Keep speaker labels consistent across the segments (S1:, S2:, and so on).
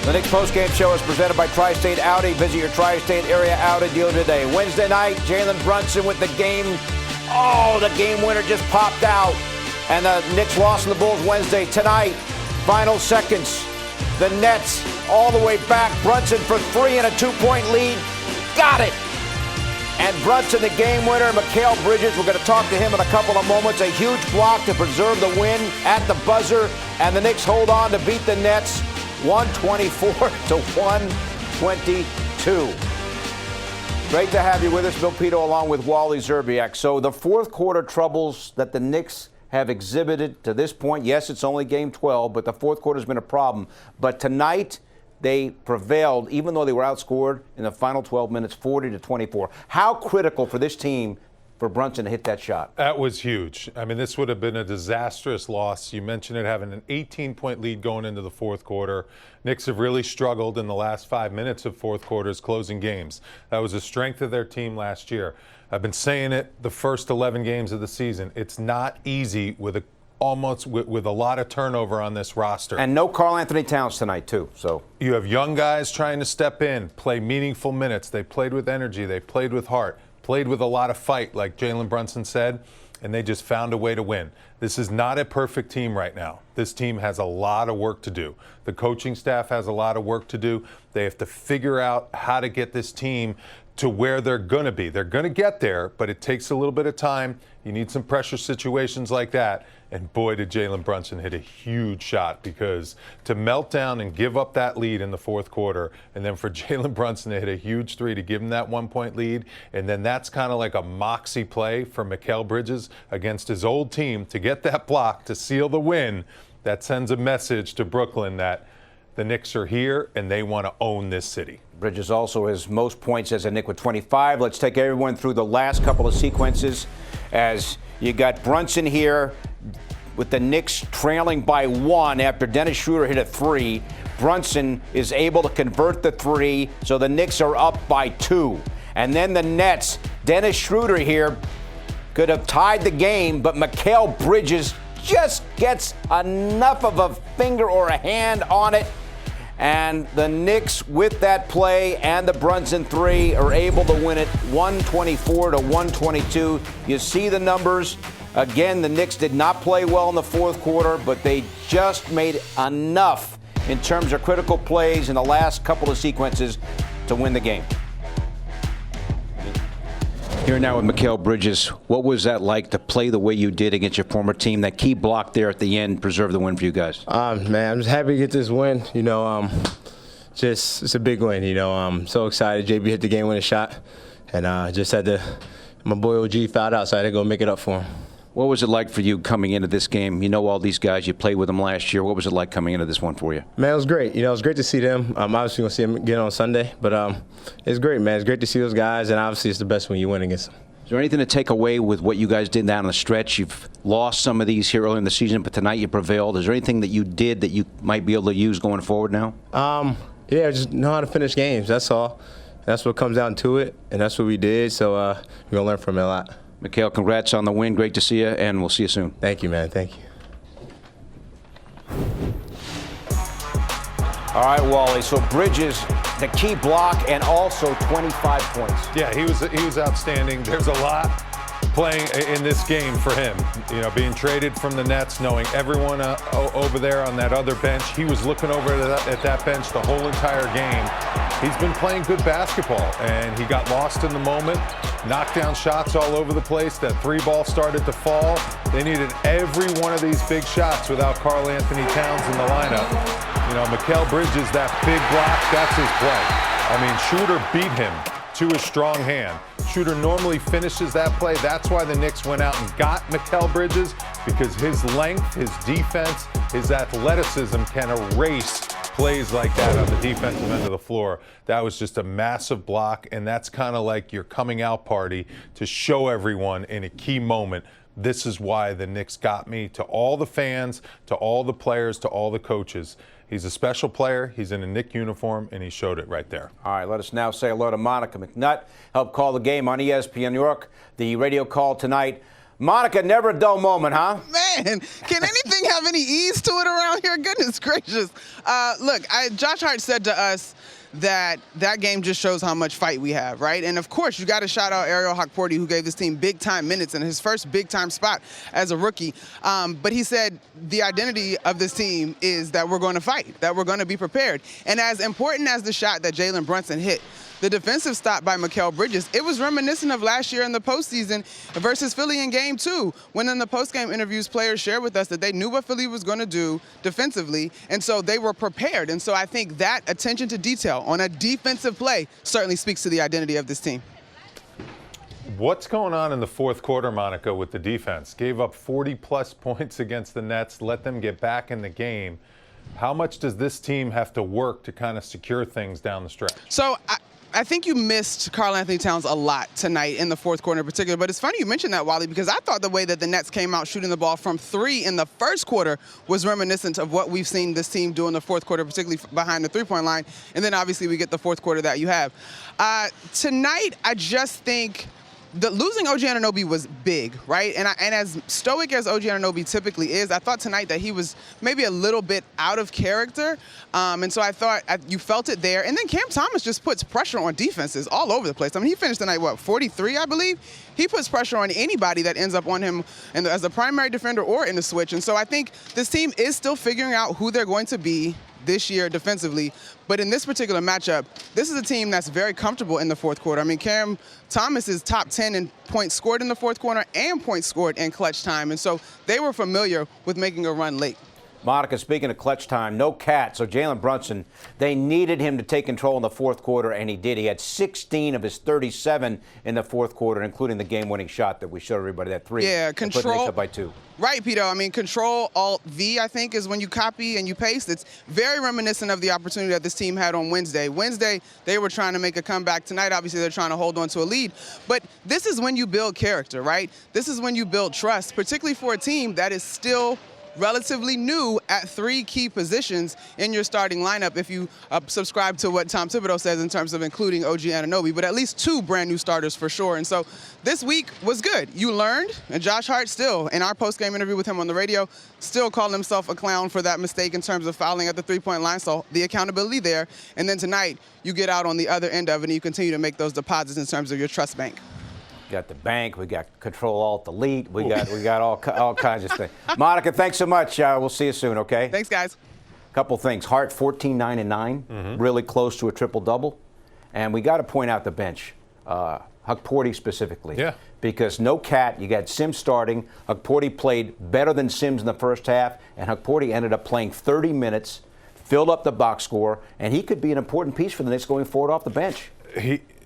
S1: The Knicks postgame show is presented by Tri-State Audi. Visit your Tri-State area Audi dealer today. Wednesday night, Jalen Brunson with the game. Oh, the game winner just popped out. And the Knicks lost to the Bulls Wednesday. Tonight, final seconds. The Nets all the way back. Brunson for three and a 2-point lead. Got it. And Brunson, the game winner. Mikal Bridges, we're going to talk to him in a couple of moments. A huge block to preserve the win at the buzzer. And the Knicks hold on to beat the Nets 124 to 122. Great to have you with us, Bill Pidto, along with Wally Szczerbiak. So the fourth quarter troubles that the Knicks have exhibited to this point, yes, it's only game 12, but the fourth quarter has been a problem. But tonight, they prevailed, even though they were outscored in the final 12 minutes, 40-24. How critical for this team for Brunson to hit that shot?
S2: That was huge. I mean, this would have been a disastrous loss. You mentioned it having an 18-point lead going into the fourth quarter. Knicks have really struggled in the last 5 minutes of fourth quarters closing games. That was a strength of their team last year. I've been saying it the first 11 games of the season. It's not easy with a lot of turnover on this roster.
S1: And no Karl-Anthony Towns tonight, too. So
S2: you have young guys trying to step in, play meaningful minutes. They played with energy. They played with heart. Played with a lot of fight, like Jalen Brunson said, and they just found a way to win. This is not a perfect team right now. This team has a lot of work to do. The coaching staff has a lot of work to do. They have to figure out how to get this team to where they're going to be. They're going to get there, but it takes a little bit of time. You need some pressure situations like that. And boy, did Jalen Brunson hit a huge shot, because to melt down and give up that lead in the fourth quarter, and then for Jalen Brunson to hit a huge three to give him that 1-point lead, and then that's kind of like a moxie play for Mikal Bridges against his old team to get that block to seal the win. That sends a message to Brooklyn that the Knicks are here and they want to own this city.
S1: Bridges also has most points as a Knick with 25. Let's take everyone through the last couple of sequences, as you got Brunson here with the Knicks trailing by 1 after Dennis Schroeder hit a 3. Brunson is able to convert the 3, so the Knicks are up by 2. And then the Nets, Dennis Schroeder here could have tied the game, but Mikal Bridges just gets enough of a finger or a hand on it. And the Knicks, with that play and the Brunson 3, are able to win it 124 to 122. You see the numbers. Again, the Knicks did not play well in the fourth quarter, but they just made enough in terms of critical plays in the last couple of sequences to win the game. Here now with Mikal Bridges. What was that like to play the way you did against your former team? That key block there at the end preserved the win for you guys.
S3: Man, I'm just happy to get this win. It's a big win. I'm so excited. JB hit the game-winning shot, and just had to. My boy OG fouled out, so I had to go make it up for him.
S1: What was it like for you coming into this game? You know all these guys. You played with them last year. What was it like coming into this one for you?
S3: Man, it was great. It was great to see them. I'm obviously going to see them again on Sunday. But it's great, man. It's great to see those guys, and obviously it's the best when you win against them.
S1: Is there anything to take away with what you guys did down the stretch? You've lost some of these here early in the season, but tonight you prevailed. Is there anything that you did that you might be able to use going forward now?
S3: Yeah, just know how to finish games. That's all. That's what comes down to it, and that's what we did. So we're going to learn from it a lot.
S1: Mikal, congrats on the win. Great to see you, and we'll see you soon.
S3: Thank you, man. Thank you.
S1: All right, Wally. So Bridges, the key block, and also 25 points.
S2: Yeah, he was outstanding. There's a lot playing in this game for him. Being traded from the Nets, knowing everyone over there on that other bench. He was looking over at that bench the whole entire game. He's been playing good basketball, and he got lost in the moment, knocked down shots all over the place. That 3-ball started to fall. They needed every one of these big shots without Karl-Anthony Towns in the lineup. Mikal Bridges, that big block, that's his play. I mean, Schroeder beat him to his strong hand. Schroeder normally finishes that play. That's why the Knicks went out and got Mikal Bridges, because his length, his defense, his athleticism can erase plays like that on the defensive end of the floor. That was just a massive block, and that's kind of like your coming out party to show everyone in a key moment, this is why the Knicks got me. To all the fans, to all the players, to all the coaches. He's a special player. He's in a Knick uniform, and he showed it right there.
S1: All right, let us now say hello to Monica McNutt. Helped call the game on ESPN New York. The radio call tonight, Monica, never a dull moment, huh?
S4: Man, can anything have any ease to it around here? Goodness gracious. Look, Josh Hart said to us that game just shows how much fight we have, right? And of course, you got to shout out Ariel Hukporti, who gave this team big-time minutes in his first big-time spot as a rookie. But he said the identity of this team is that we're going to fight, that we're going to be prepared. And as important as the shot that Jalen Brunson hit, the defensive stop by Mikal Bridges, it was reminiscent of last year in the postseason versus Philly in Game 2, when in the postgame interviews, players shared with us that they knew what Philly was going to do defensively, and so they were prepared. And so I think that attention to detail on a defensive play certainly speaks to the identity of this team.
S2: What's going on in the fourth quarter, Monica, with the defense? Gave up 40-plus points against the Nets, let them get back in the game. How much does this team have to work to kind of secure things down the stretch?
S4: So I think you missed Karl Anthony Towns a lot tonight in the fourth quarter in particular. But it's funny you mentioned that, Wally, because I thought the way that the Nets came out shooting the ball from 3 in the first quarter was reminiscent of what we've seen this team do in the fourth quarter, particularly behind the three-point line. And then obviously we get the fourth quarter that you have. Tonight, I just think losing OG Anunoby was big, right? And as stoic as OG Anunoby typically is, I thought tonight that he was maybe a little bit out of character. And so I thought you felt it there. And then Cam Thomas just puts pressure on defenses all over the place. I mean, he finished tonight, 43, I believe? He puts pressure on anybody that ends up on him as a primary defender or in the switch. And so I think this team is still figuring out who they're going to be this year defensively. But in this particular matchup, this is a team that's very comfortable in the fourth quarter. I mean, Cam Thomas is top 10 in points scored in the fourth quarter and points scored in clutch time. And so they were familiar with making a run late.
S1: Monica, speaking of clutch time, no cat. So Jalen Brunson, they needed him to take control in the fourth quarter, and he did. He had 16 of his 37 in the fourth quarter, including the game-winning shot that we showed everybody, that 3.
S4: Yeah, control.
S1: Put the Knicks up by 2.
S4: Right, Pidto. I mean, Control-Alt-V, I think, is when you copy and you paste. It's very reminiscent of the opportunity that this team had on Wednesday. Wednesday, they were trying to make a comeback. Tonight, obviously, they're trying to hold on to a lead. But this is when you build character, right? This is when you build trust, particularly for a team that is still relatively new at 3 key positions in your starting lineup if you subscribe to what Tom Thibodeau says in terms of including OG Anunoby, but at least 2 brand new starters for sure. And so this week was good. You learned, and Josh Hart still, in our post-game interview with him on the radio, still called himself a clown for that mistake in terms of fouling at the three-point line, so the accountability there. And then tonight, you get out on the other end of it and you continue to make those deposits in terms of your trust bank.
S1: We got the bank, we got Control-Alt-Delete, we got all kinds of things. Monica, thanks so much. We'll see you soon, okay?
S4: Thanks, guys.
S1: Couple things. Hart, 14, 9, and 9, really close to a triple-double. And we got to point out the bench, Hukporti specifically. Yeah. Because no cat, you got Sims starting. Hukporti played better than Sims in the first half, and Hukporti ended up playing 30 minutes, filled up the box score, and he could be an important piece for the Knicks going forward off the bench.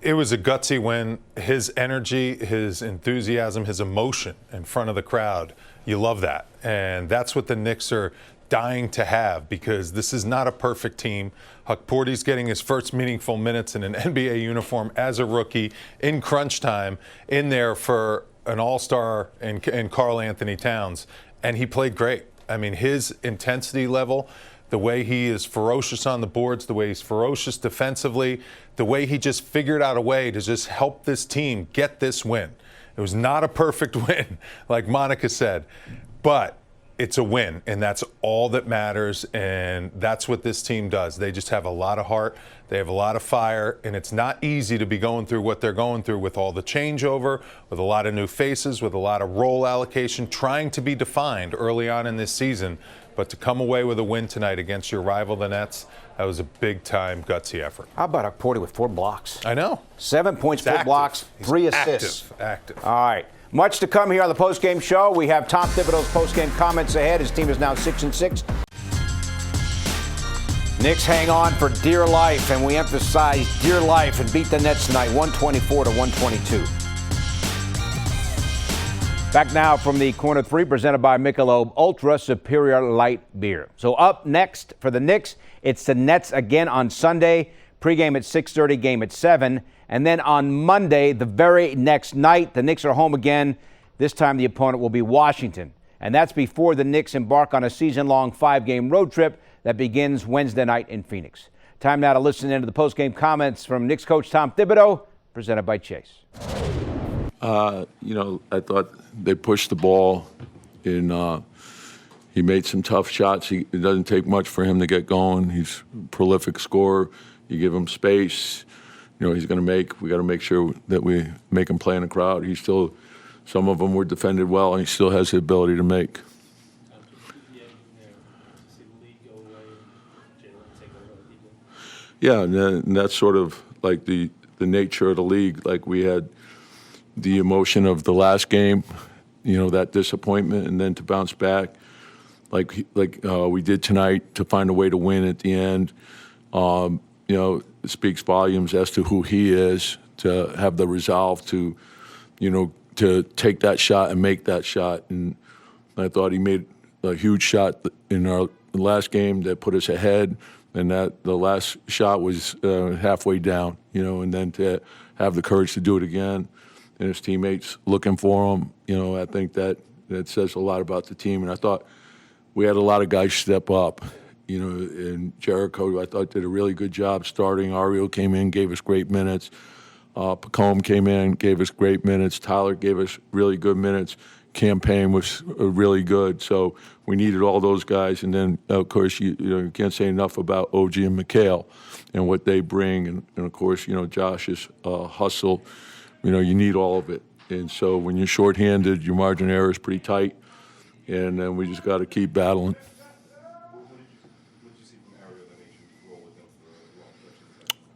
S2: It was a gutsy win. His energy, his enthusiasm, his emotion in front of the crowd, you love that. And that's what the Knicks are dying to have, because this is not a perfect team. Hukporti's getting his first meaningful minutes in an NBA uniform as a rookie in crunch time, in there for an all-star in Karl Anthony Towns. And he played great. I mean, his intensity level, the way he is ferocious on the boards, the way he's ferocious defensively, the way he just figured out a way to just help this team get this win. It was not a perfect win, like Monica said, but it's a win, and that's all that matters, and that's what this team does. They just have a lot of heart, they have a lot of fire, and it's not easy to be going through what they're going through with all the changeover, with a lot of new faces, with a lot of role allocation, trying to be defined early on in this season. But to come away with a win tonight against your rival, the Nets, that was a big-time, gutsy effort.
S1: How about Hukporti with 4 blocks?
S2: I know.
S1: 7 points, 4 blocks, 3 assists.
S2: Active.
S1: All right. Much to come here on the postgame show. We have Tom Thibodeau's postgame comments ahead. His team is now 6-6. Knicks hang on for dear life, and we emphasize dear life and beat the Nets tonight, 124-122. Back now from the Corner 3, presented by Michelob Ultra Superior Light Beer. So up next for the Knicks, it's the Nets again on Sunday. Pregame at 6:30, game at 7. And then on Monday, the very next night, the Knicks are home again. This time the opponent will be Washington. And that's before the Knicks embark on a season-long 5-game road trip that begins Wednesday night in Phoenix. Time now to listen into the postgame comments from Knicks coach Tom Thibodeau, presented by Chase.
S5: I thought they pushed the ball, and he made some tough shots. It doesn't take much for him to get going. He's a prolific scorer. You give him space, he's going to make. We got to make sure that we make him play in the crowd. Some of them were defended well, and he still has the ability to make. Yeah, and that's sort of like the nature of the league. Like we had the emotion of the last game, that disappointment, and then to bounce back, like we did tonight, to find a way to win at the end. It speaks volumes as to who he is, to have the resolve to take that shot and make that shot. And I thought he made a huge shot in our last game that put us ahead, and that the last shot was halfway down, and then to have the courage to do it again, and his teammates looking for him, I think that says a lot about the team. And I thought we had a lot of guys step up, and Jericho, I thought, did a really good job starting. Ariel came in, gave us great minutes. Pacome came in, gave us great minutes. Tyler gave us really good minutes. Campaign was really good. So we needed all those guys. And then, of course, you can't say enough about OG and McHale and what they bring. And of course, Josh's hustle. You need all of it. And so when you're shorthanded, your margin of error is pretty tight. And then we just got to keep battling.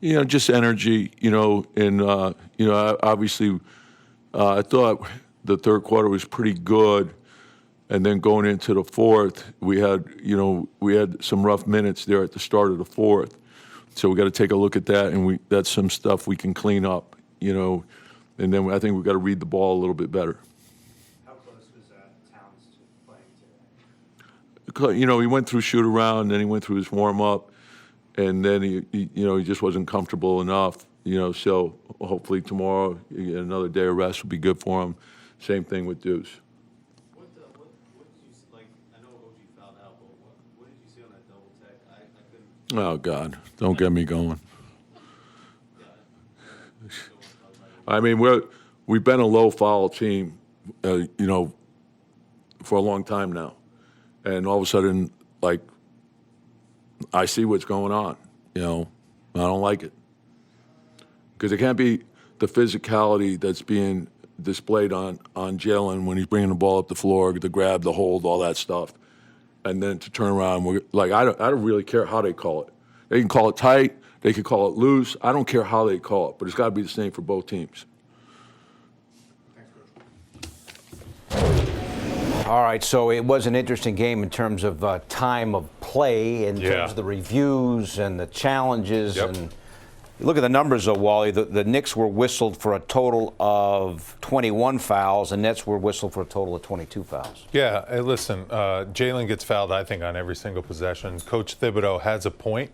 S5: Just energy, and, obviously I thought the third quarter was pretty good. And then going into the fourth, we had some rough minutes there at the start of the fourth. So we got to take a look at that, and that's some stuff we can clean up, and then I think we got to read the ball a little bit better.
S6: How close was Towns to playing today?
S5: He went through shoot around, then he went through his warm up. And then he just wasn't comfortable enough, so hopefully tomorrow another day of rest will be good for him. Same thing with Deuce.
S6: What did you like? I know OG fouled out, but what did you see on that double tech? I couldn't.
S5: Oh God, don't get me going. I mean, we've been a low foul team, for a long time now, and all of a sudden, like, I see what's going on, I don't like it. Because it can't be the physicality that's being displayed on Jalen when he's bringing the ball up the floor, the grab, the hold, all that stuff. And then to turn around, I don't really care how they call it. They can call it tight, they can call it loose. I don't care how they call it, but it's got to be the same for both teams.
S1: All right, so it was an interesting game in terms of time of play, in terms of the reviews and the challenges.
S2: Yep.
S1: And you look at the numbers, though, Wally. The Knicks were whistled for a total of 21 fouls, and Nets were whistled for a total of 22 fouls.
S2: Yeah, hey, listen, Jalen gets fouled, I think, on every single possession. Coach Thibodeau has a point.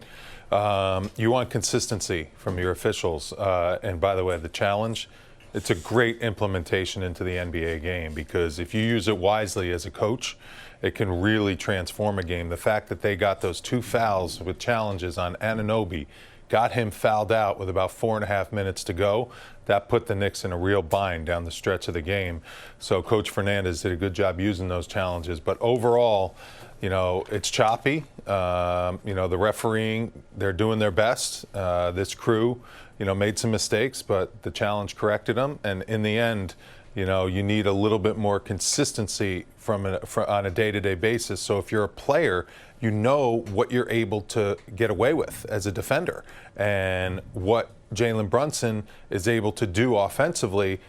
S2: You want consistency from your officials. And by the way, the challenge, it's a great implementation into the NBA game, because if you use it wisely as a coach, it can really transform a game. The fact that they got those 2 fouls with challenges on Anunoby, got him fouled out with about 4.5 minutes to go, that put the Knicks in a real bind down the stretch of the game. So Coach Fernandez did a good job using those challenges. But overall, it's choppy. The refereeing, they're doing their best. This crew, made some mistakes, but the challenge corrected them. And in the end, you need a little bit more consistency on a day-to-day basis. So if you're a player, you know what you're able to get away with as a defender. And what Jalen Brunson is able to do offensively,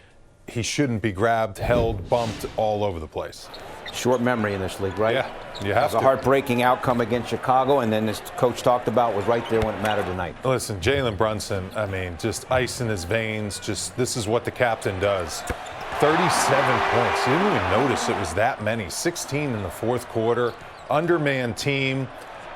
S2: he shouldn't be grabbed, held, bumped all over the place.
S1: Short memory in this league, right?
S2: Yeah, you have to.
S1: A heartbreaking outcome against Chicago, and then, as Coach talked about, was right there when it mattered tonight.
S2: Listen, Jalen Brunson, just ice in his veins. This is what the captain does. 37 points. You didn't even notice it was that many. 16 in the fourth quarter. Undermanned team.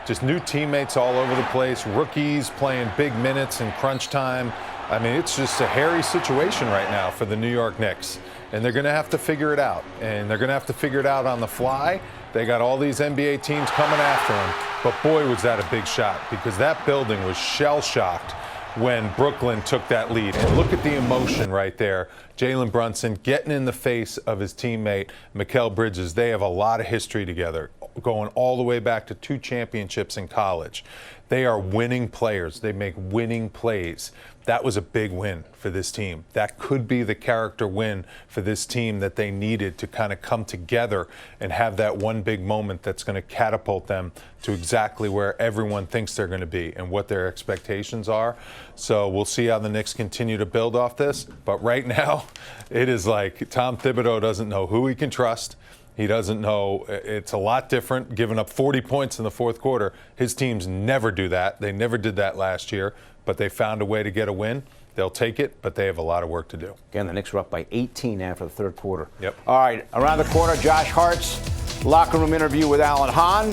S2: Just new teammates all over the place. Rookies playing big minutes in crunch time. It's just a hairy situation right now for the New York Knicks. And they're going to have to figure it out. And they're going to have to figure it out on the fly. They got all these NBA teams coming after them. But boy, was that a big shot, because that building was shell-shocked when Brooklyn took that lead. And look at the emotion right there. Jalen Brunson getting in the face of his teammate, Mikal Bridges. They have a lot of history together, going all the way back to 2 championships in college. They are winning players. They make winning plays. That was a big win for this team. That could be the character win for this team that they needed to kind of come together and have that one big moment that's going to catapult them to exactly where everyone thinks they're going to be and what their expectations are. So we'll see how the Knicks continue to build off this. But right now, it is like Tom Thibodeau doesn't know who he can trust. He doesn't know. It's a lot different, giving up 40 points in the fourth quarter. His teams never do that. They never did that last year, but they found a way to get a win. They'll take it, but they have a lot of work to do.
S1: Again, the Knicks were up by 18 after the third quarter.
S2: Yep.
S1: All right, around the corner, Josh Hart's locker room interview with Alan Hahn.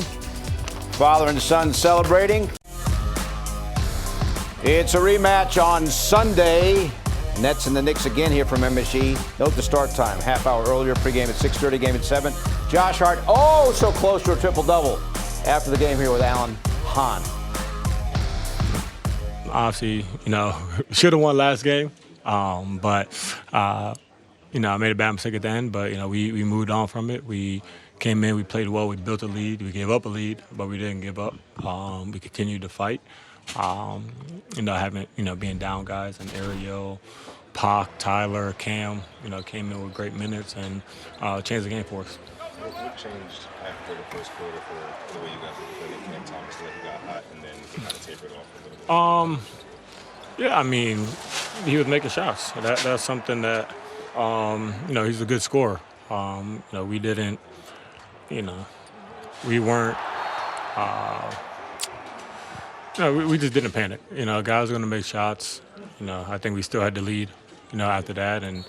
S1: Father and son celebrating. It's a rematch on Sunday. Nets and the Knicks again here from MSG. Note the start time, half hour earlier, pregame at 6:30, game at 7. Josh Hart, oh, so close to a triple-double after the game here with Alan Hahn.
S7: Obviously, should have won last game, but I made a bad mistake at the end, but, we moved on from it. We came in, we played well, we built a lead, we gave up a lead, but we didn't give up. We continued to fight. Being down guys and Ariel, Pac, Tyler, Cam, came in with great minutes and changed the game for us.
S3: What changed after the first quarter for the way you guys were playing? Cam Thomas got hot and then kind of tapered off a little bit?
S7: He was making shots. That's something that, he's a good scorer. We didn't, we weren't, we just didn't panic. Guys were going to make shots. I think we still had the lead, after that. And,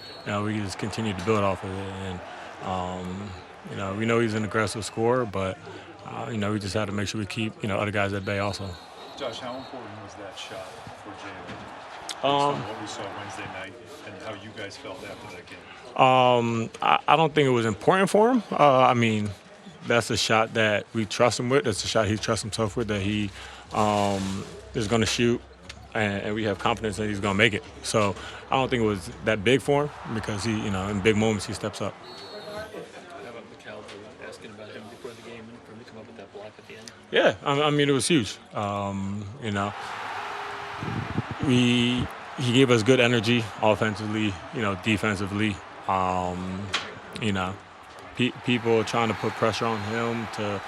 S7: we just continued to build off of it. And, we know he's an aggressive scorer, but, we just had to make sure we keep, other guys at bay also.
S8: Josh, how important was that shot for Jalen? Based on what we saw Wednesday night and how you guys felt after that game?
S7: I don't think it was important for him. That's a shot that we trust him with. That's a shot he trusts himself with, that he is going to shoot, and we have confidence that he's going to make it. So I don't think it was that big for him because he, in big moments, he steps up.
S6: How about Mikal asking about him before the game and for him to come up with that block at the end?
S7: Yeah, it was huge. He gave us good energy offensively, defensively. People trying to put pressure on him to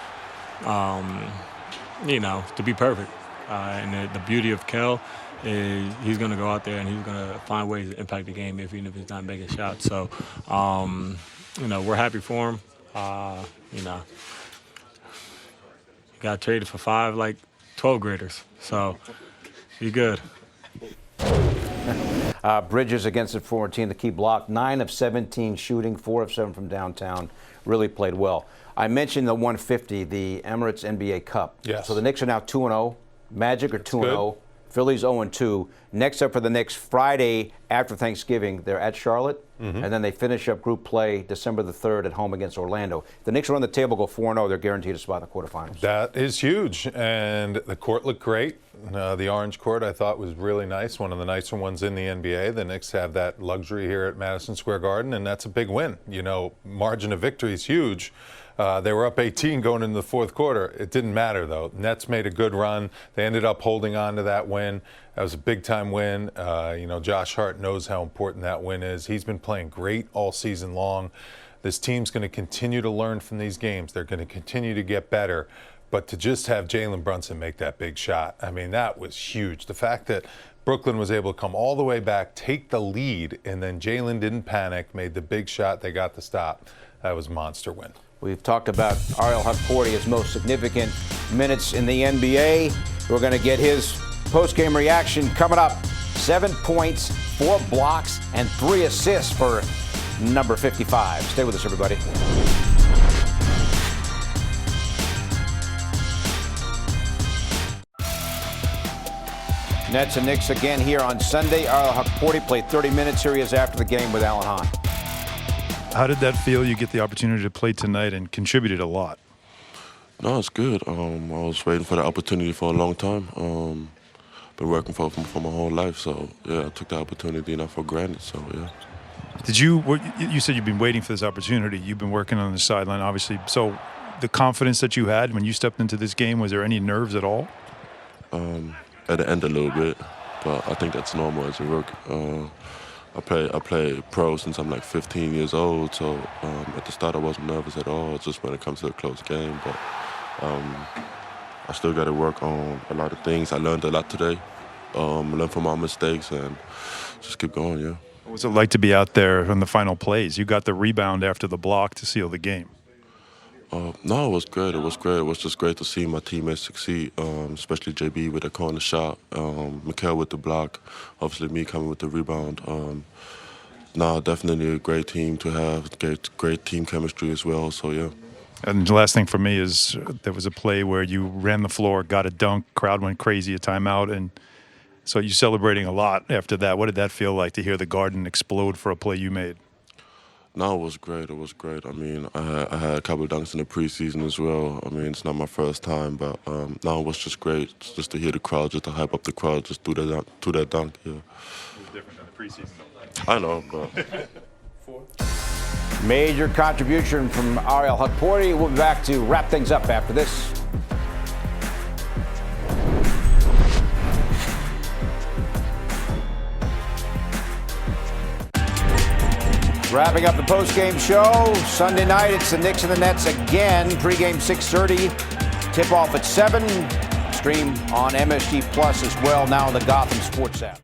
S7: be perfect. And the beauty of Kel is he's going to go out there and he's going to find ways to impact the game even if he's not making shots. So, we're happy for him. Got traded for 5 12 graders. So, he's good.
S1: Bridges against the forward team, the key block, 9 of 17 shooting, 4 of 7 from downtown. Really played well. I mentioned the 150, the Emirates NBA Cup.
S2: Yes.
S1: So the Knicks are now 2-0. Magic are 2-0. Philly's 0-2. Next up for the Knicks, Friday after Thanksgiving, they're at Charlotte, and then they finish up group play December the 3rd at home against Orlando. If the Knicks are on the table, go 4-0, they're guaranteed a spot in the quarterfinals.
S2: That is huge, and the court looked great. The orange court I thought was really nice, one of the nicer ones in the NBA. The Knicks have that luxury here at Madison Square Garden, and that's a big win. Margin of victory is huge. They were up 18 going into the fourth quarter. It didn't matter, though. Nets made a good run. They ended up holding on to that win. That was a big-time win. Josh Hart knows how important that win is. He's been playing great all season long. This team's going to continue to learn from these games. They're going to continue to get better. But to just have Jalen Brunson make that big shot, that was huge. The fact that Brooklyn was able to come all the way back, take the lead, and then Jalen didn't panic, made the big shot, they got the stop. That was a monster win.
S1: We've talked about Ariel Hukporti, his most significant minutes in the NBA. We're going to get his post-game reaction coming up. 7 points, 4 blocks, and 3 assists for number 55. Stay with us, everybody. Nets and Knicks again here on Sunday. Ariel Hukporti played 30 minutes. Here he is after the game with Alan Hahn.
S8: How did that feel? You get the opportunity to play tonight and contributed a lot.
S9: No, it's good. I was waiting for the opportunity for a long time. been working for my whole life. So yeah, I took the opportunity not for granted. So yeah.
S8: Did you said you've been waiting for this opportunity. You've been working on the sideline, obviously. So the confidence that you had when you stepped into this game, was there any nerves at all?
S9: At the end a little bit, but I think that's normal as a rookie. I play pro since I'm like 15 years old, so at the start I wasn't nervous at all, just when it comes to a close game. But I still got to work on a lot of things. I learned a lot today, learn from my mistakes, and just keep going, yeah.
S8: What was it like to be out there on the final plays? You got the rebound after the block to seal the game.
S9: No, it was great. It was great. It was just great to see my teammates succeed, especially JB with the corner shot, Mikal with the block, obviously me coming with the rebound. No, definitely a great team to have, great team chemistry as well, so yeah.
S8: And the last thing for me is there was a play where you ran the floor, got a dunk, crowd went crazy, a timeout, and so you're celebrating a lot after that. What did that feel like to hear the Garden explode for a play you made?
S9: No, it was great. It was great. I mean, I had a couple of dunks in the preseason as well. I mean, it's not my first time, but no, it was just great just to hear the crowd, just to hype up the crowd, just do that dunk. Yeah.
S8: It was different than the preseason, though.
S9: I know, but.
S1: Major contribution from Ariel Hukporti. We'll be back to wrap things up after this. Wrapping up the postgame show. Sunday night, it's the Knicks and the Nets again. Pre-game 6:30. Tip-off at 7. Stream on MSG Plus as well, now on the Gotham Sports app.